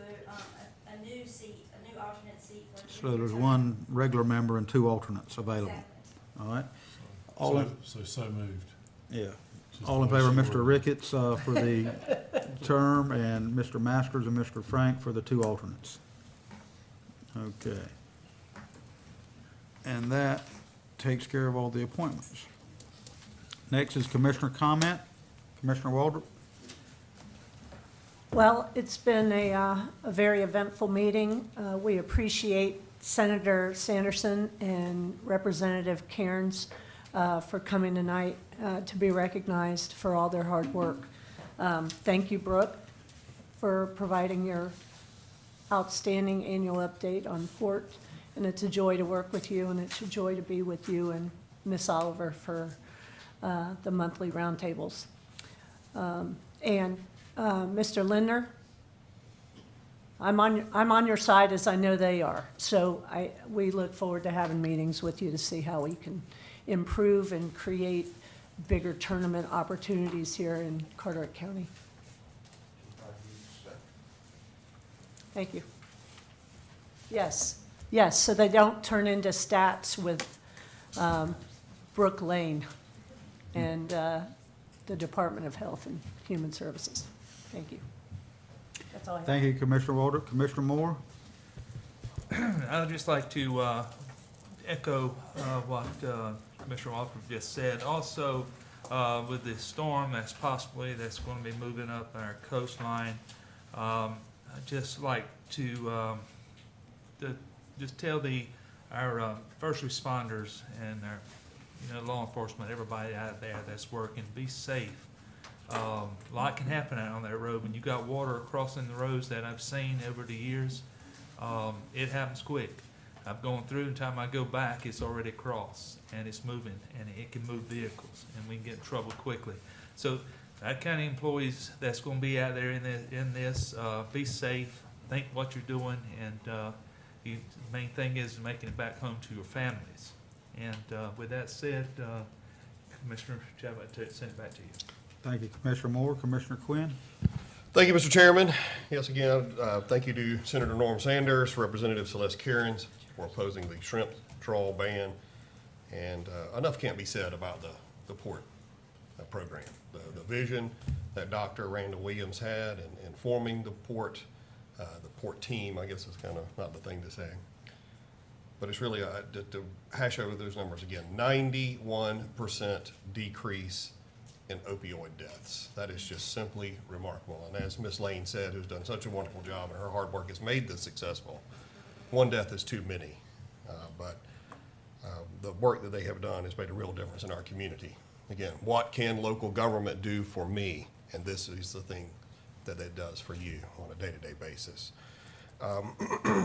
[SPEAKER 4] a new seat, a new alternate seat for a 3-year
[SPEAKER 1] So there's
[SPEAKER 4] term.
[SPEAKER 1] 1 regular member and 2 alternates available.
[SPEAKER 4] Exactly.
[SPEAKER 1] All right. All in,
[SPEAKER 5] So moved.
[SPEAKER 1] yeah.
[SPEAKER 5] Just
[SPEAKER 1] All in
[SPEAKER 5] the
[SPEAKER 1] favor of
[SPEAKER 5] way she
[SPEAKER 1] Mr.
[SPEAKER 5] worded it.
[SPEAKER 1] Ricketts for the term, and Mr. Masters and Mr. Frank for the 2 alternates. Okay. And that takes care of all the appointments. Next is commissioner comment. Commissioner Waldrop?
[SPEAKER 13] Well, it's been a very eventful meeting. We appreciate Senator Sanderson and Representative Cairns for coming tonight to be recognized for all their hard work. Thank you, Brooke, for providing your outstanding annual update on Fort. And it's a joy to work with you, and it's a joy to be with you and Miss Oliver for the monthly roundtables. And Mr. Lindner, I'm on your side, as I know they are. So we look forward to having meetings with you to see how we can improve and create bigger tournament opportunities here in Carteret County. Thank you. Yes, so they don't turn into stats with Brook Lane and the Department of Health and Human Services. Thank you. That's all I have.
[SPEAKER 1] Thank you, Commissioner Waldrop. Commissioner Moore?
[SPEAKER 2] I'd just like to echo what Commissioner Waldrop just said. Also, with the storm that's going to be moving up our coastline, I'd just like to just tell our first responders and our law enforcement, everybody out there that's working, be safe. A lot can happen out on that road. When you got water crossing the roads that I've seen over the years, it happens quick. I've gone through, the time I go back, it's already crossed, and it's moving, and it can move vehicles, and we can get in trouble quickly. So that kind of employees that's gonna be out there in this, be safe, think what you're doing, and the main thing is making it back home to your families. And with that said, Commissioner Chadwick, send it back to you.
[SPEAKER 1] Thank you, Commissioner Moore. Commissioner Quinn?
[SPEAKER 3] Thank you, Mr. Chairman. Yes, again, thank you to Senator Norm Sanders, Representative Celeste Kerins for opposing the shrimp trawl ban. And enough can't be said about the port program. The vision that Dr. Randall Williams had in forming the port team, I guess is kind of not the thing to say. But it's really, to hash over those numbers again, 91% decrease in opioid deaths. That is just simply remarkable. And as Ms. Lane said, who's done such a wonderful job, and her hard work has made this successful, one death is too many. But the work that they have done has made a real difference in our community. Again, what can local government do for me? And this is the thing that it does for you on a day-to-day basis.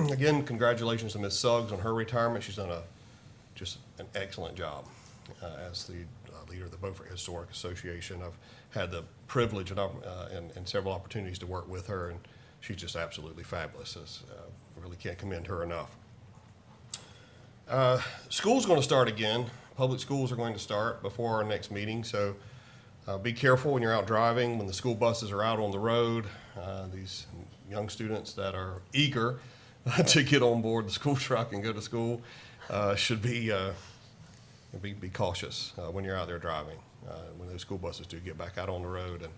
[SPEAKER 3] Again, congratulations to Ms. Suggs on her retirement. She's done just an excellent job as the leader of the Beaufort Historic Association. I've had the privilege and several opportunities to work with her, and she's just absolutely fabulous. I really can't commend her enough. School's going to start again. Public schools are going to start before our next meeting, so be careful when you're out driving, when the school buses are out on the road. These young students that are eager to get on board the school truck and go to school should be cautious when you're out there driving, when those school buses do get back out on the road. And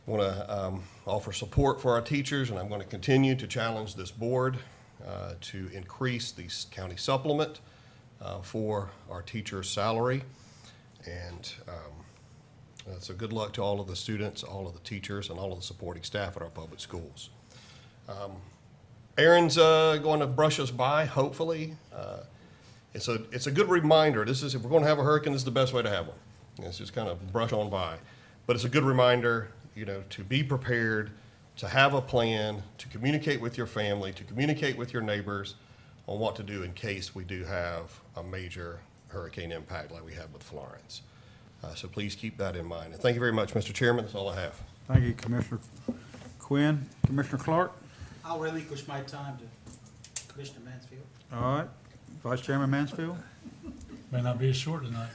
[SPEAKER 3] want to offer support for our teachers, and I'm going to continue to challenge this board to increase the county supplement for our teacher's salary. And so good luck to all of the students, all of the teachers, and all of the supporting staff at our public schools. Aaron's going to brush us by, hopefully. It's a good reminder. If we're going to have a hurricane, this is the best way to have one. It's just kind of brush on by. But it's a good reminder, to be prepared, to have a plan, to communicate with your family, to communicate with your neighbors on what to do in case we do have a major hurricane impact like we had with Florence. So please keep that in mind. And thank you very much, Mr. Chairman. That's all I have.
[SPEAKER 1] Thank you, Commissioner Quinn. Commissioner Clark?
[SPEAKER 11] I'll relinquish my time to Commissioner Mansfield.
[SPEAKER 1] All right. Vice Chairman Mansfield?
[SPEAKER 5] May not be as short tonight.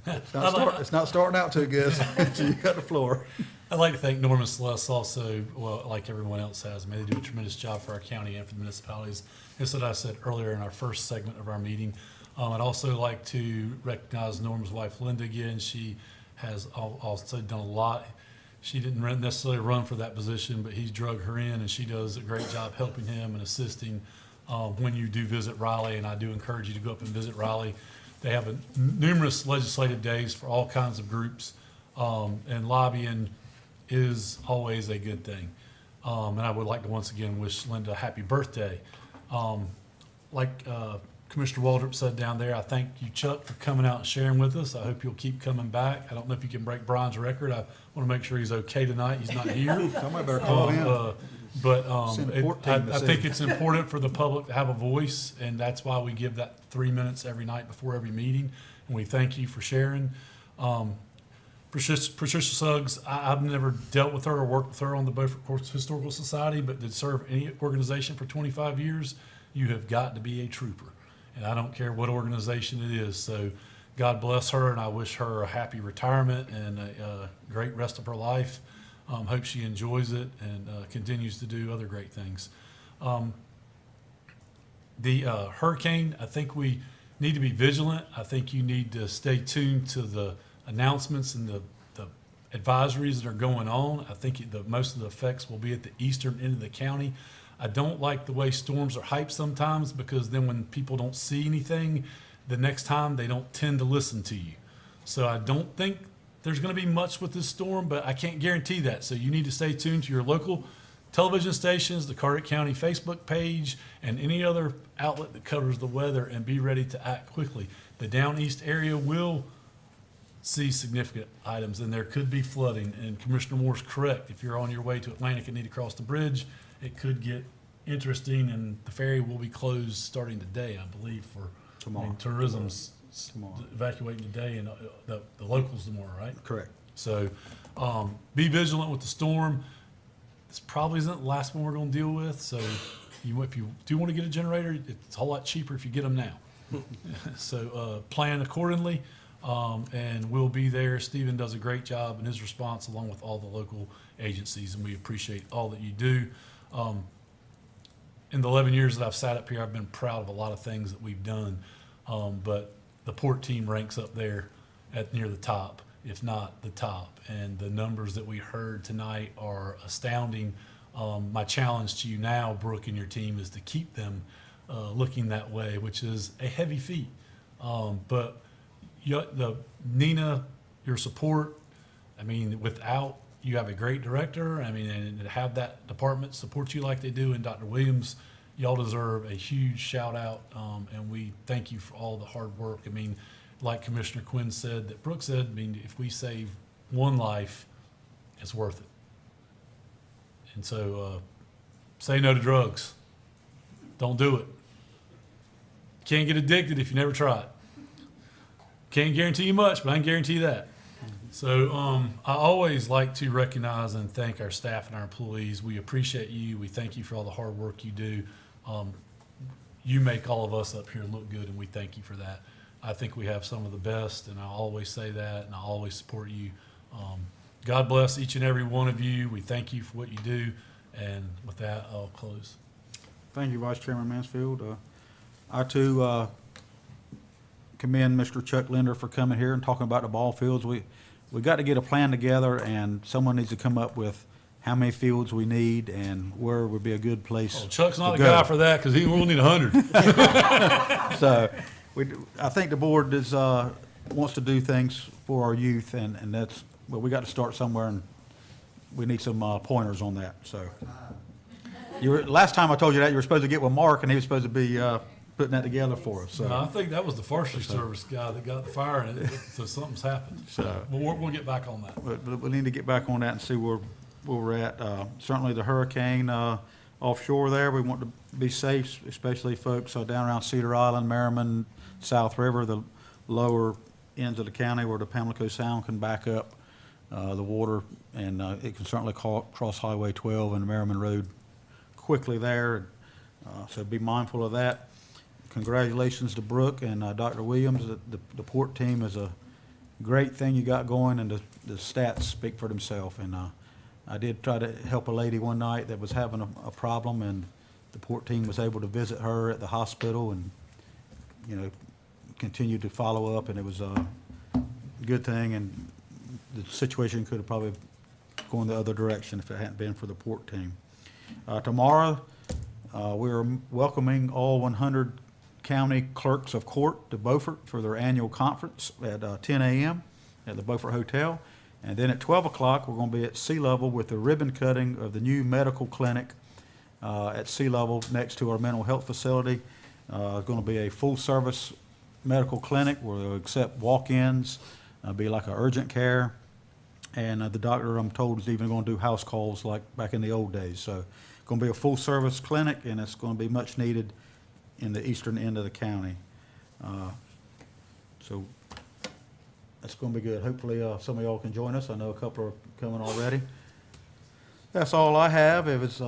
[SPEAKER 1] It's not starting out too good. You got the floor.
[SPEAKER 5] I'd like to thank Norm and Celeste also, well, like everyone else has. May they do a tremendous job for our county and for the municipalities. It's what I said earlier in our first segment of our meeting. I'd also like to recognize Norm's wife, Linda, again. She has also done a lot. She didn't necessarily run for that position, but he's drug her in, and she does a great job helping him and assisting when you do visit Raleigh, and I do encourage you to go up and visit Raleigh. They have numerous legislative days for all kinds of groups, and lobbying is always a good thing. And I would like to once again wish Linda a happy birthday. Like Commissioner Waldrop said down there, I thank you, Chuck, for coming out and sharing with us. I hope you'll keep coming back. I don't know if you can break Brian's record. I want to make sure he's okay tonight. He's not here.
[SPEAKER 1] Somebody better call him.
[SPEAKER 5] But
[SPEAKER 1] Send the port team to
[SPEAKER 5] I
[SPEAKER 1] see.
[SPEAKER 5] think it's important for the public to have a voice, and that's why we give that 3 minutes every night before every meeting. And we thank you for sharing. Patricia Suggs, I've never dealt with her or worked with her on the Beaufort Historical Society, but to serve any organization for 25 years, you have got to be a trooper. And I don't care what organization it is. So God bless her, and I wish her a happy retirement and a great rest of her life. Hope she enjoys it and continues to do other great things. The hurricane, I think we need to be vigilant. I think you need to stay tuned to the announcements and the advisories that are going on. I think most of the effects will be at the eastern end of the county. I don't like the way storms are hyped sometimes, because then when people don't see anything, the next time they don't tend to listen to you. So I don't think there's going to be much with this storm, but I can't guarantee that. So you need to stay tuned to your local television stations, the Carteret County Facebook page, and any other outlet that covers the weather, and be ready to act quickly. The down east area will see significant items, and there could be flooding. And Commissioner Moore's correct. If you're on your way to Atlantic and need to cross the bridge, it could get interesting, and the ferry will be closed starting today, I believe, for
[SPEAKER 1] Tomorrow.
[SPEAKER 5] Tourism's
[SPEAKER 1] Tomorrow.
[SPEAKER 5] evacuating today, and the locals tomorrow, right?
[SPEAKER 1] Correct.
[SPEAKER 5] So be vigilant with the storm. This probably isn't the last one we're going to deal with. So if you do want to get a generator, it's a whole lot cheaper if you get them now. So plan accordingly, and we'll be there. Stephen does a great job in his response, along with all the local agencies, and we appreciate all that you do. In the 11 years that I've sat up here, I've been proud of a lot of things that we've done, but the port team ranks up there at near the top, if not the top. And the numbers that we heard tonight are astounding. My challenge to you now, Brooke, and your team, is to keep them looking that way, which is a heavy feat. But Nina, your support, I mean, without you have a great director, I mean, and to have that department support you like they do, and Dr. Williams, y'all deserve a huge shout out, and we thank you for all the hard work. I mean, like Commissioner Quinn said, that Brooke said, I mean, if we save one life, it's worth it. And so say no to drugs. Don't do it. Can't get addicted if you never try it. Can't guarantee you much, but I can guarantee you that. So I always like to recognize and thank our staff and our employees. We appreciate you. We thank you for all the hard work you do. You make all of us up here look good, and we thank you for that. I think we have some of the best, and I always say that, and I always support you. God bless each and every one of you. We thank you for what you do, and with that, I'll close.
[SPEAKER 1] Thank you, Vice Chairman Mansfield. I too commend Mr. Chuck Linder for coming here and talking about the ball fields. We got to get a plan together, and someone needs to come up with how many fields we need and where would be a good place.
[SPEAKER 5] Oh, Chuck's not
[SPEAKER 1] to
[SPEAKER 5] the
[SPEAKER 1] go.
[SPEAKER 5] guy for that, because we'll need 100.
[SPEAKER 1] So I think the board is, wants to do things for our youth, and that's, well, we got to start somewhere, and we need some pointers on that. So last time I told you that, you were supposed to get with Mark, and he was supposed to be putting that together for us. So
[SPEAKER 5] No, I think that was the forestry service guy that got the fire in it, so something's happened. So we'll get back on that.
[SPEAKER 1] But we need to get back on that and see where we're at. Certainly the hurricane offshore there, we want to be safe, especially folks down around Cedar Island, Merriman, South River, the lower ends of the county where the Pamlico Sound can back up the water, and it can certainly cross Highway 12 and Merriman Road quickly there. So be mindful of that. Congratulations to Brooke and Dr. Williams. The port team is a great thing you got going, and the stats speak for themselves. And I did try to help a lady one night that was having a problem, and the port team was able to visit her at the hospital and, you know, continue to follow up, and it was a good thing, and the situation could have probably gone the other direction if it hadn't been for the port team. Tomorrow, we're welcoming all 100 county clerks of court to Beaufort for their annual conference at 10 a.m. at the Beaufort Hotel. And then at 12 o'clock, we're going to be at sea level with the ribbon cutting of the new medical clinic at sea level next to our mental health facility. It's going to be a full-service medical clinic where they'll accept walk-ins, be like an urgent care. And the doctor, I'm told, is even going to do house calls like back in the old days. So it's going to be a full-service clinic, and it's going to be much needed in the eastern end of the county. So that's going to be good. Hopefully some of y'all can join us. I know a couple are coming already. That's all I have. If it's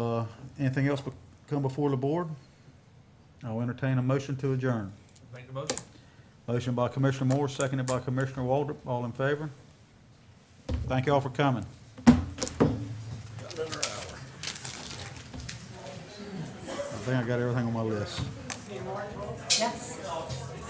[SPEAKER 1] anything else come before the board, I'll entertain a motion to adjourn.
[SPEAKER 2] Make the motion.
[SPEAKER 1] Motion by Commissioner Moore, seconded by Commissioner Waldrop. All in favor? Thank you all for coming. I think I got everything on my list.
[SPEAKER 7] Yes.